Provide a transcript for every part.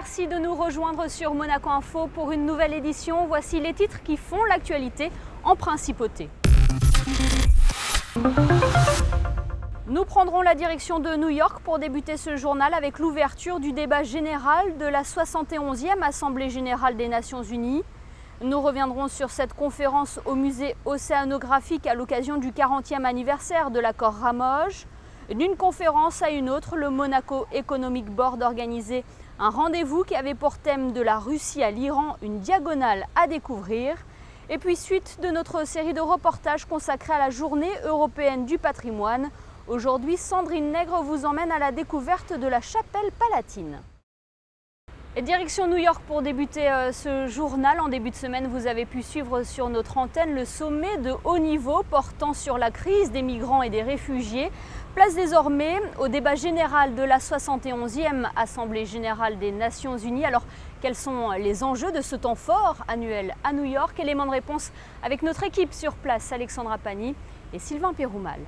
merci de nous rejoindre sur Monaco Info pour une nouvelle édition. Voici les titres qui font l'actualité en principauté. Nous prendrons la direction de New York pour débuter ce journal avec l'ouverture du débat général de la 71e Assemblée générale des Nations unies. Nous reviendrons sur cette conférence au musée océanographique à l'occasion du 40e anniversaire de l'accord Ramoge. D'une conférence à une autre, le Monaco Economic Board organisait un rendez-vous qui avait pour thème de la Russie à l'Iran, une diagonale à découvrir. Et puis suite de notre série de reportages consacrés à la Journée européenne du patrimoine. Aujourd'hui, Sandrine Nègre vous emmène à la découverte de la chapelle palatine. Et direction New York pour débuter ce journal. En début de semaine, vous avez pu suivre sur notre antenne le sommet de haut niveau portant sur la crise des migrants et des réfugiés. Place désormais au débat général de la 71e Assemblée générale des Nations unies. Alors, quels sont les enjeux de ce temps fort annuel à New York? Élément de réponse avec notre équipe sur place, Alexandra Pani et Sylvain Péroumal.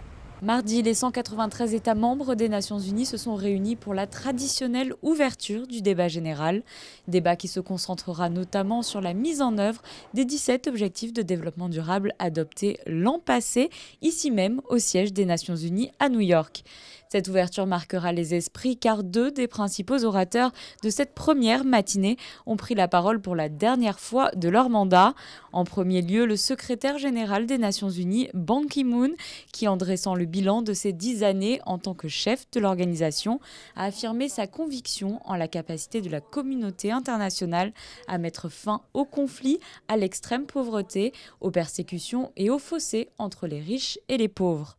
Mardi, les 193 États membres des Nations Unies se sont réunis pour la traditionnelle ouverture du débat général. Débat qui se concentrera notamment sur la mise en œuvre des 17 objectifs de développement durable adoptés l'an passé, ici même au siège des Nations Unies à New York. Cette ouverture marquera les esprits car deux des principaux orateurs de cette première matinée ont pris la parole pour la dernière fois de leur mandat. En premier lieu, le secrétaire général des Nations Unies, Ban Ki-moon, qui en dressant le bilan de ses 10 années en tant que chef de l'organisation, a affirmé sa conviction en la capacité de la communauté internationale à mettre fin aux conflits, à l'extrême pauvreté, aux persécutions et aux fossés entre les riches et les pauvres.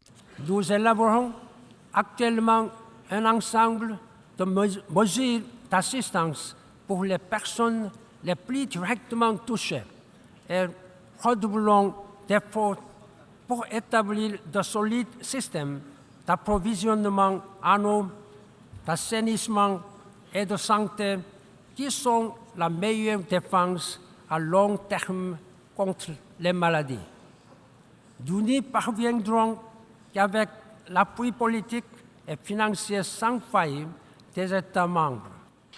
Nous élaborons actuellement un ensemble de mesures d'assistance pour les personnes les plus directement touchées et redoublons d'efforts pour établir de solides systèmes d'approvisionnement en eau, d'assainissement et de santé qui sont la meilleure défense à long terme contre les maladies. Nous n'y parviendrons qu'avec l'appui politique et financier sans faille des États membres.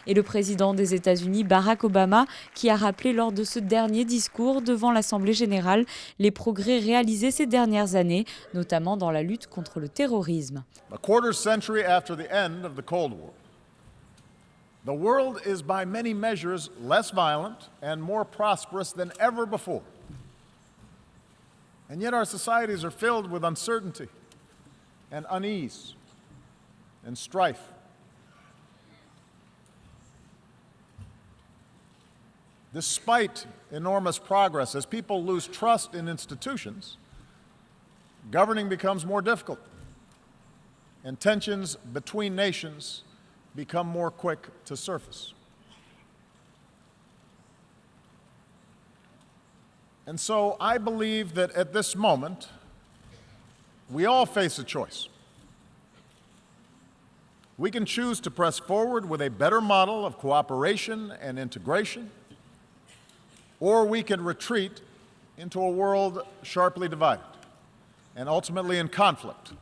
Et le président des États-Unis, Barack Obama, qui a rappelé lors de ce dernier discours devant l'Assemblée générale les progrès réalisés ces dernières années, notamment dans la lutte contre le terrorisme. A quarter century after the end of the Cold War, the world is by many measures less violent and more prosperous than ever before. And yet our societies are filled with uncertainty and unease and strife. Despite enormous progress, as people lose trust in institutions, governing becomes more difficult, and tensions between nations become more quick to surface. And so I believe that at this moment, we all face a choice. We can choose to press forward with a better model of cooperation and integration, or we can retreat into a world sharply divided and ultimately in conflict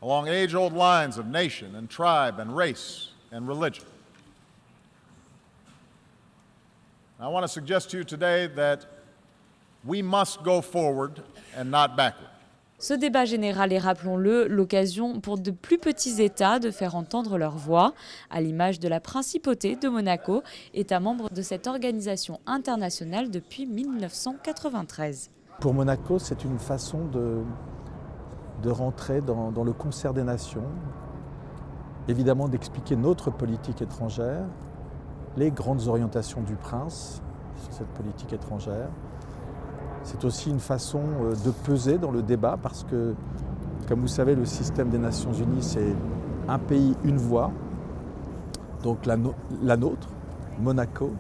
along age-old lines of nation and tribe and race and religion. I want to suggest to you today that we must go forward and not backward. Ce débat général est, rappelons-le, l'occasion pour de plus petits États de faire entendre leur voix, à l'image de la principauté de Monaco, État membre de cette organisation internationale depuis 1993. Pour Monaco, c'est une façon de rentrer dans le concert des nations, évidemment d'expliquer notre politique étrangère, les grandes orientations du prince sur cette politique étrangère. C'est aussi une façon de peser dans le débat parce que, comme vous savez, le système des Nations Unies, c'est un pays, une voix. Donc la nôtre, Monaco,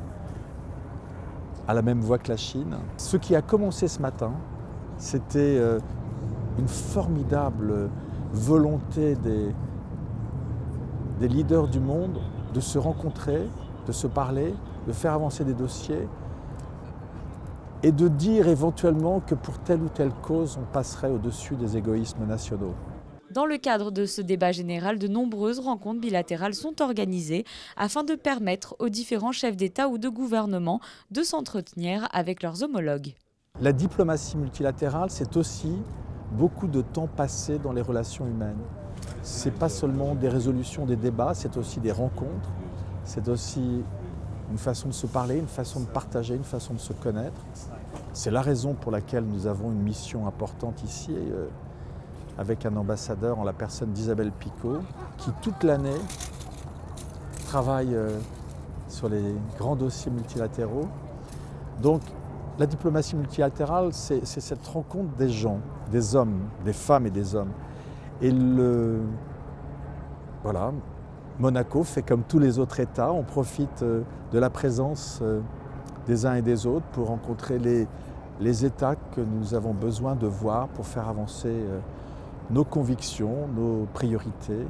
a la même voix que la Chine. Ce qui a commencé ce matin, c'était une formidable volonté des leaders du monde de se rencontrer, de se parler, de faire avancer des dossiers et de dire éventuellement que pour telle ou telle cause, on passerait au-dessus des égoïsmes nationaux. Dans le cadre de ce débat général, de nombreuses rencontres bilatérales sont organisées afin de permettre aux différents chefs d'État ou de gouvernement de s'entretenir avec leurs homologues. La diplomatie multilatérale, c'est aussi beaucoup de temps passé dans les relations humaines. Ce n'est pas seulement des résolutions, des débats, c'est aussi des rencontres, c'est aussi une façon de se parler, une façon de partager, une façon de se connaître. C'est la raison pour laquelle nous avons une mission importante ici, avec un ambassadeur en la personne d'Isabelle Picot, qui toute l'année travaille sur les grands dossiers multilatéraux. Donc la diplomatie multilatérale, c'est cette rencontre des gens, des hommes, des femmes et des hommes. Et voilà, Monaco fait comme tous les autres États, on profite de la présence des uns et des autres pour rencontrer les États que nous avons besoin de voir pour faire avancer nos convictions, nos priorités.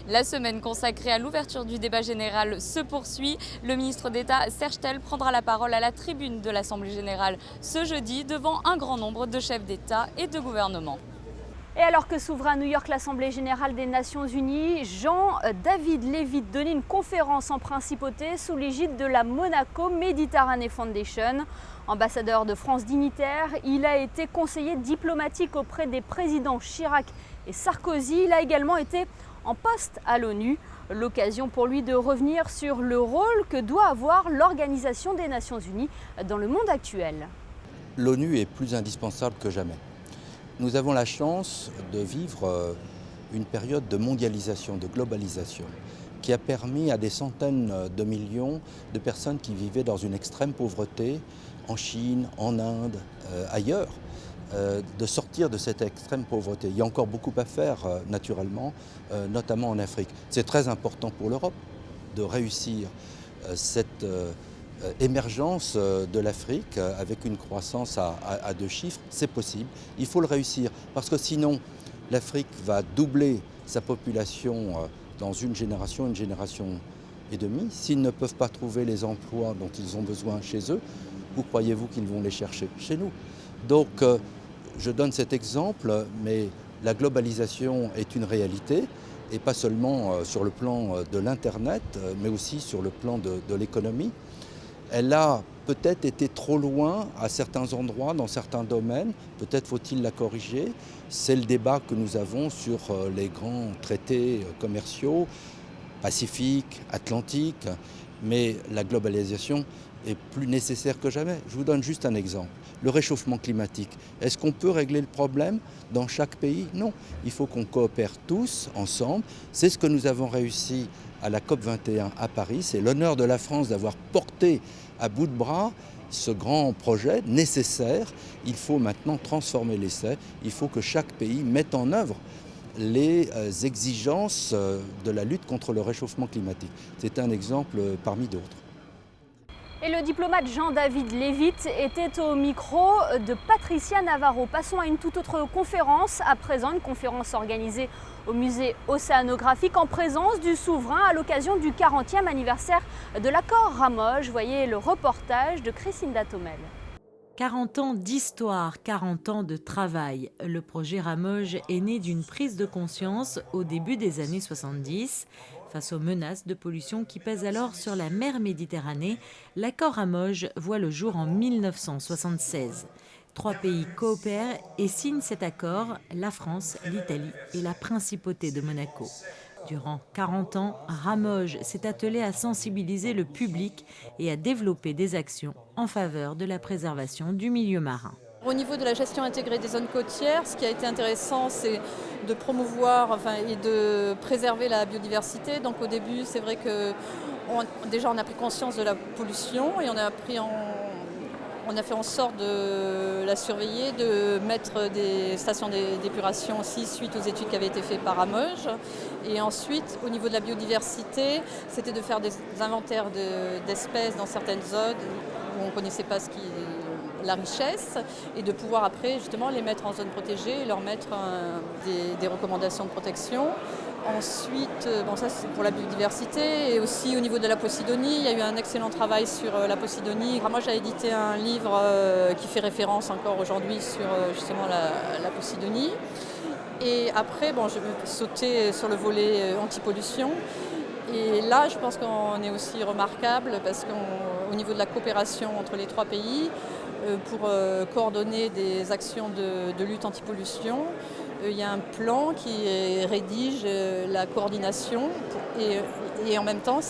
La semaine consacrée à l'ouverture du débat général se poursuit. Le ministre d'État Serge Tel prendra la parole à la tribune de l'Assemblée générale ce jeudi devant un grand nombre de chefs d'État et de gouvernement. Et alors que s'ouvre à New York l'Assemblée générale des Nations unies, Jean-David Lévit donnait une conférence en principauté sous l'égide de la Monaco Mediterranee Foundation. Ambassadeur de France dignitaire, il a été conseiller diplomatique auprès des présidents Chirac et Sarkozy. Il a également été en poste à l'ONU. L'occasion pour lui de revenir sur le rôle que doit avoir l'Organisation des Nations unies dans le monde actuel. L'ONU est plus indispensable que jamais. Nous avons la chance de vivre une période de mondialisation, de globalisation, qui a permis à des centaines de millions de personnes qui vivaient dans une extrême pauvreté, en Chine, en Inde, ailleurs, de sortir de cette extrême pauvreté. Il y a encore beaucoup à faire, naturellement, notamment en Afrique. C'est très important pour l'Europe de réussir cette émergence de l'Afrique avec une croissance à 2 chiffres. C'est possible, il faut le réussir, parce que sinon, l'Afrique va doubler sa population dans une génération et demie. S'ils ne peuvent pas trouver les emplois dont ils ont besoin chez eux, où croyez-vous qu'ils vont les chercher? Chez nous. Donc, je donne cet exemple, mais la globalisation est une réalité, et pas seulement sur le plan de l'Internet, mais aussi sur le plan de l'économie. Elle a peut-être été trop loin à certains endroits, dans certains domaines, peut-être faut-il la corriger. C'est le débat que nous avons sur les grands traités commerciaux, Pacifique, Atlantique, mais la globalisation est plus nécessaire que jamais. Je vous donne juste un exemple. Le réchauffement climatique. Est-ce qu'on peut régler le problème dans chaque pays? Non. Il faut qu'on coopère tous ensemble. C'est ce que nous avons réussi à la COP21 à Paris. C'est l'honneur de la France d'avoir porté à bout de bras ce grand projet nécessaire. Il faut maintenant transformer l'essai. Il faut que chaque pays mette en œuvre les exigences de la lutte contre le réchauffement climatique. C'est un exemple parmi d'autres. Et le diplomate Jean-David Lévit était au micro de Patricia Navarro. Passons à une toute autre conférence, à présent une conférence organisée au musée océanographique en présence du souverain à l'occasion du 40e anniversaire de l'accord Ramoge. Voyez le reportage de Christinda Tomel. 40 ans d'histoire, 40 ans de travail. Le projet Ramoge est né d'une prise de conscience au début des années 70. Face aux menaces de pollution qui pèsent alors sur la mer Méditerranée, l'accord Ramoge voit le jour en 1976. 3 pays coopèrent et signent cet accord, la France, l'Italie et la Principauté de Monaco. Durant 40 ans, Ramoge s'est attelé à sensibiliser le public et à développer des actions en faveur de la préservation du milieu marin. Au niveau de la gestion intégrée des zones côtières, ce qui a été intéressant, c'est de promouvoir et de préserver la biodiversité. Donc au début, c'est vrai qu'on a pris conscience de la pollution et on a fait en sorte de la surveiller, de mettre des stations d'épuration aussi suite aux études qui avaient été faites par Ramoge. Et ensuite, au niveau de la biodiversité, c'était de faire des inventaires d'espèces dans certaines zones où on ne connaissait pas la richesse et de pouvoir après justement les mettre en zone protégée et leur mettre des recommandations de protection. Ensuite, ça c'est pour la biodiversité et aussi au niveau de la Posidonie, il y a eu un excellent travail sur la Posidonie. Moi j'ai édité un livre qui fait référence encore aujourd'hui sur justement la Posidonie. Et après, je vais sauter sur le volet anti-pollution. Et là, je pense qu'on est aussi remarquable parce qu'au niveau de la coopération entre les 3 pays, pour coordonner des actions de lutte anti-pollution, il y a un plan qui rédige la coordination et en même temps,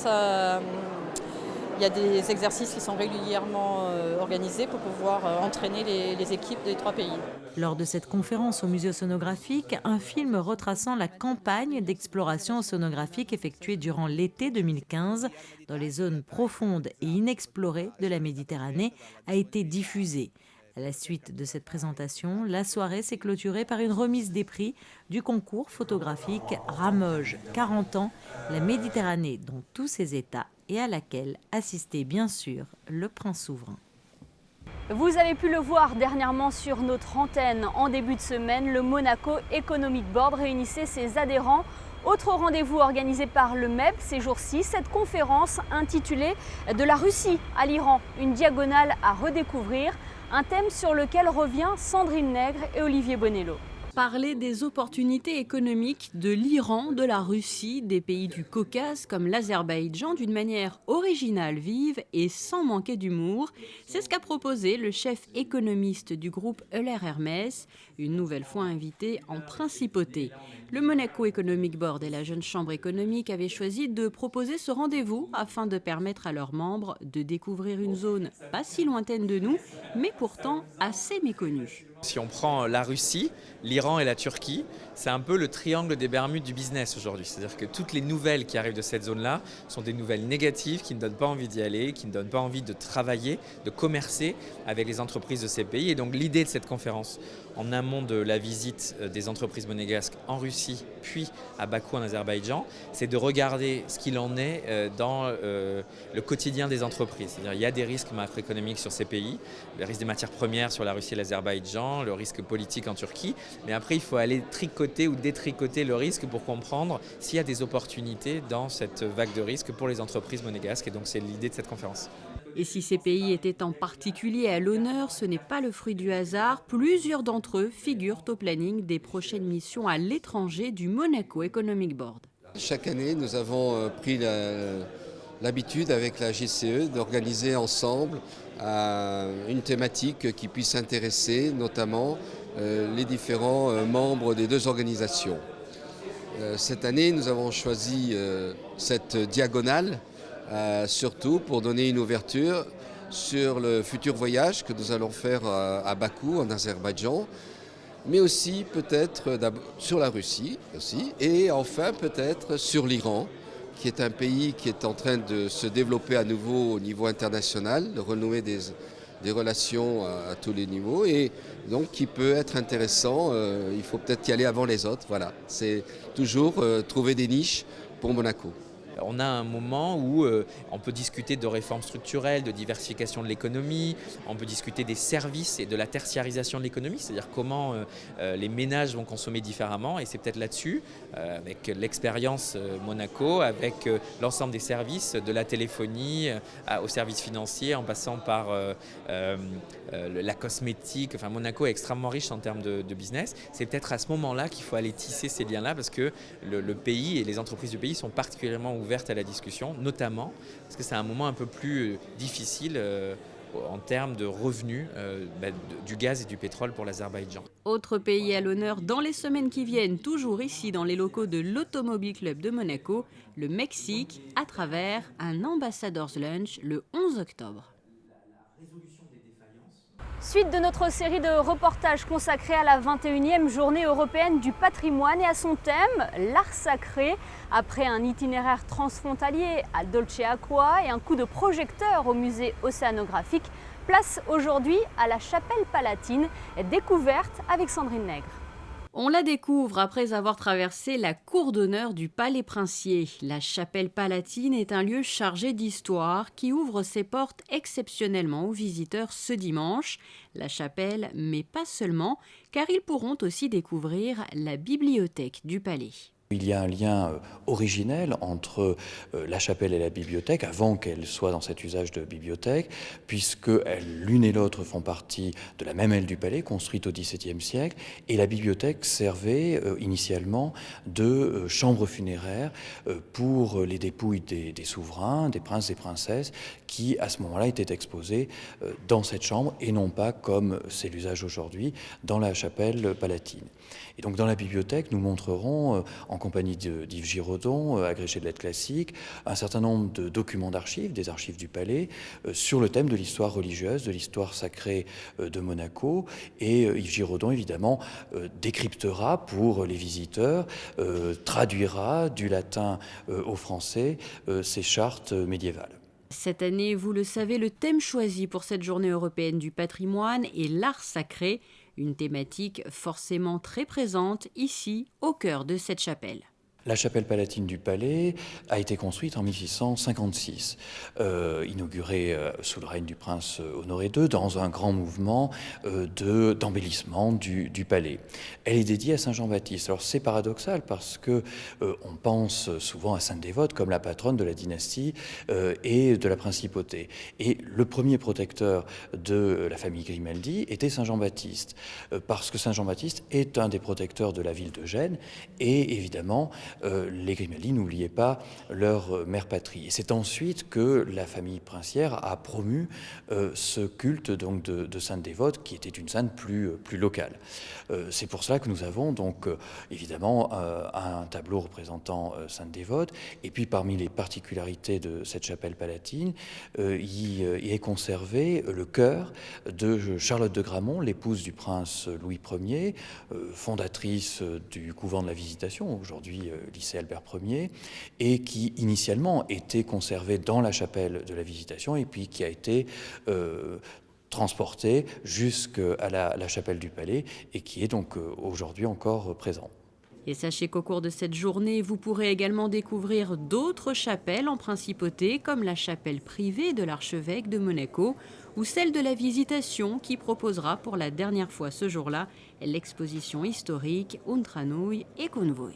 il y a des exercices qui sont régulièrement organisés pour pouvoir entraîner les équipes des 3 pays. Lors de cette conférence au musée océanographique, un film retraçant la campagne d'exploration océanographique effectuée durant l'été 2015 dans les zones profondes et inexplorées de la Méditerranée a été diffusé. À la suite de cette présentation, la soirée s'est clôturée par une remise des prix du concours photographique Ramoge 40 ans, la Méditerranée dans tous ses états, et à laquelle assistait bien sûr le prince souverain. Vous avez pu le voir dernièrement sur notre antenne. En début de semaine, le Monaco Economic Board réunissait ses adhérents. Autre rendez-vous organisé par le MEB ces jours-ci, cette conférence intitulée « De la Russie à l'Iran, une diagonale à redécouvrir », un thème sur lequel revient Sandrine Nègre et Olivier Bonello. Parler des opportunités économiques de l'Iran, de la Russie, des pays du Caucase comme l'Azerbaïdjan d'une manière originale, vive et sans manquer d'humour, c'est ce qu'a proposé le chef économiste du groupe Euler Hermès, une nouvelle fois invité en principauté. Le Monaco Economic Board et la Jeune Chambre économique avaient choisi de proposer ce rendez-vous afin de permettre à leurs membres de découvrir une zone pas si lointaine de nous, mais pourtant assez méconnue. Si on prend la Russie, l'Iran et la Turquie, c'est un peu le triangle des Bermudes du business aujourd'hui. C'est-à-dire que toutes les nouvelles qui arrivent de cette zone-là sont des nouvelles négatives qui ne donnent pas envie d'y aller, qui ne donnent pas envie de travailler, de commercer avec les entreprises de ces pays. Et donc l'idée de cette conférence, en amont de la visite des entreprises monégasques en Russie, puis à Bakou en Azerbaïdjan, c'est de regarder ce qu'il en est dans le quotidien des entreprises. C'est-à-dire il y a des risques macroéconomiques sur ces pays, le risque des matières premières sur la Russie et l'Azerbaïdjan, le risque politique en Turquie, mais après il faut aller tricoter ou détricoter le risque pour comprendre s'il y a des opportunités dans cette vague de risques pour les entreprises monégasques, et donc c'est l'idée de cette conférence. Et si ces pays étaient en particulier à l'honneur, ce n'est pas le fruit du hasard. Plusieurs d'entre eux figurent au planning des prochaines missions à l'étranger du Monaco Economic Board. Chaque année, nous avons pris l'habitude avec la GCE d'organiser ensemble une thématique qui puisse intéresser notamment les différents membres des 2 organisations. Cette année, nous avons choisi cette diagonale surtout pour donner une ouverture sur le futur voyage que nous allons faire à Bakou en Azerbaïdjan, mais aussi peut-être sur la Russie aussi, et enfin peut-être sur l'Iran, qui est un pays qui est en train de se développer à nouveau au niveau international, de renouer des relations à tous les niveaux, et donc qui peut être intéressant. Il faut peut-être y aller avant les autres. Voilà, c'est toujours trouver des niches pour Monaco. On a un moment où on peut discuter de réformes structurelles, de diversification de l'économie, on peut discuter des services et de la tertiarisation de l'économie, c'est-à-dire comment les ménages vont consommer différemment, et c'est peut-être là-dessus, avec l'expérience Monaco, avec l'ensemble des services, de la téléphonie aux services financiers, en passant par la cosmétique. Enfin, Monaco est extrêmement riche en termes de business. C'est peut-être à ce moment-là qu'il faut aller tisser ces liens-là, parce que le pays et les entreprises du pays sont particulièrement ouvertes à la discussion, notamment parce que c'est un moment un peu plus difficile en termes de revenus du gaz et du pétrole pour l'Azerbaïdjan. Autre pays à l'honneur dans les semaines qui viennent, toujours ici dans les locaux de l'Automobile Club de Monaco, le Mexique, à travers un Ambassador's Lunch le 11 octobre. Suite de notre série de reportages consacrés à la 21e journée européenne du patrimoine et à son thème, l'art sacré. Après un itinéraire transfrontalier à Dolce Aqua et un coup de projecteur au musée océanographique, place aujourd'hui à la chapelle palatine, découverte avec Sandrine Nègre. On la découvre après avoir traversé la cour d'honneur du Palais Princier. La chapelle palatine est un lieu chargé d'histoire qui ouvre ses portes exceptionnellement aux visiteurs ce dimanche. La chapelle, mais pas seulement, car ils pourront aussi découvrir la bibliothèque du palais. Il y a un lien originel entre la chapelle et la bibliothèque, avant qu'elle soit dans cet usage de bibliothèque, puisque l'une et l'autre font partie de la même aile du palais, construite au XVIIe siècle, et la bibliothèque servait initialement de chambre funéraire pour les dépouilles des souverains, des princes et princesses, qui à ce moment-là étaient exposés dans cette chambre, et non pas, comme c'est l'usage aujourd'hui, dans la chapelle palatine. Et donc dans la bibliothèque, nous montrerons, en compagnie d'Yves Giraudon, agrégé de lettres classiques, un certain nombre de documents d'archives, des archives du palais, sur le thème de l'histoire religieuse, de l'histoire sacrée de Monaco. Et Yves Giraudon, évidemment, décryptera pour les visiteurs, traduira du latin au français ces chartes médiévales. Cette année, vous le savez, le thème choisi pour cette journée européenne du patrimoine est l'art sacré, une thématique forcément très présente ici, au cœur de cette chapelle. La chapelle palatine du palais a été construite en 1656, inaugurée sous le règne du prince Honoré II dans un grand mouvement d'embellissement du palais. Elle est dédiée à Saint Jean-Baptiste. Alors c'est paradoxal parce que on pense souvent à Sainte Dévote comme la patronne de la dynastie et de la principauté. Et le premier protecteur de la famille Grimaldi était Saint Jean-Baptiste, parce que Saint Jean-Baptiste est un des protecteurs de la ville de Gênes et évidemment les Grimaldi n'oubliaient pas leur mère patrie. Et c'est ensuite que la famille princière a promu ce culte donc de Sainte Dévote, qui était une sainte plus locale. C'est pour cela que nous avons donc évidemment un tableau représentant Sainte Dévote. Et puis parmi les particularités de cette chapelle palatine, il est conservé le chœur de Charlotte de Gramont, l'épouse du prince Louis Ier, fondatrice du couvent de la Visitation, aujourd'hui lycée Albert Ier, et qui initialement était conservé dans la chapelle de la Visitation et puis qui a été transporté jusqu'à la chapelle du Palais et qui est donc aujourd'hui encore présent. Et sachez qu'au cours de cette journée, vous pourrez également découvrir d'autres chapelles en principauté, comme la chapelle privée de l'archevêque de Monaco ou celle de la Visitation qui proposera pour la dernière fois ce jour-là l'exposition historique Untranui et Convoy.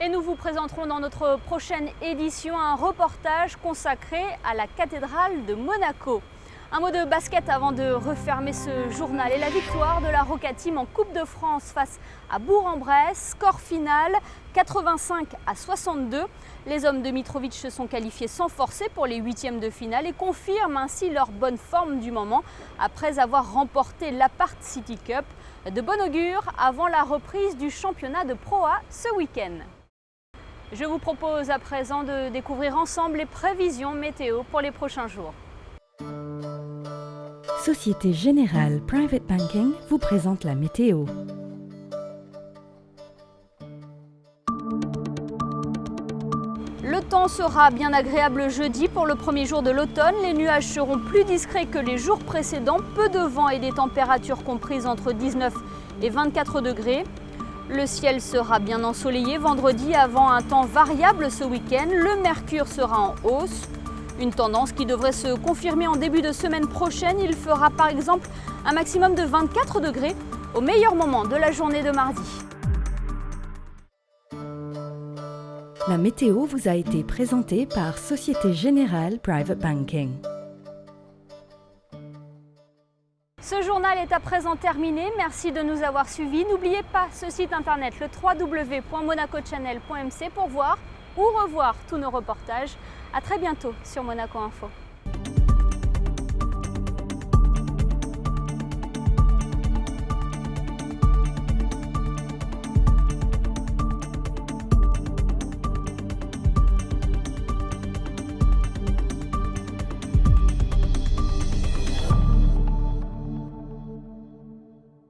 Et nous vous présenterons dans notre prochaine édition un reportage consacré à la cathédrale de Monaco. Un mot de basket avant de refermer ce journal. Et la victoire de la Roca Team en Coupe de France face à Bourg-en-Bresse. Score final 85-62. Les hommes de Mitrovic se sont qualifiés sans forcer pour les huitièmes de finale et confirment ainsi leur bonne forme du moment après avoir remporté l'Apart City Cup. De bon augure avant la reprise du championnat de Pro A ce week-end. Je vous propose à présent de découvrir ensemble les prévisions météo pour les prochains jours. Société Générale Private Banking vous présente la météo. Le temps sera bien agréable jeudi pour le premier jour de l'automne. Les nuages seront plus discrets que les jours précédents. Peu de vent et des températures comprises entre 19 et 24 degrés. Le ciel sera bien ensoleillé vendredi avant un temps variable ce week-end. Le mercure sera en hausse. Une tendance qui devrait se confirmer en début de semaine prochaine. Il fera par exemple un maximum de 24 degrés au meilleur moment de la journée de mardi. La météo vous a été présentée par Société Générale Private Banking. Ce journal est à présent terminé. Merci de nous avoir suivis. N'oubliez pas ce site internet, le www.monacochannel.mc pour voir ou revoir tous nos reportages. À très bientôt sur Monaco Info.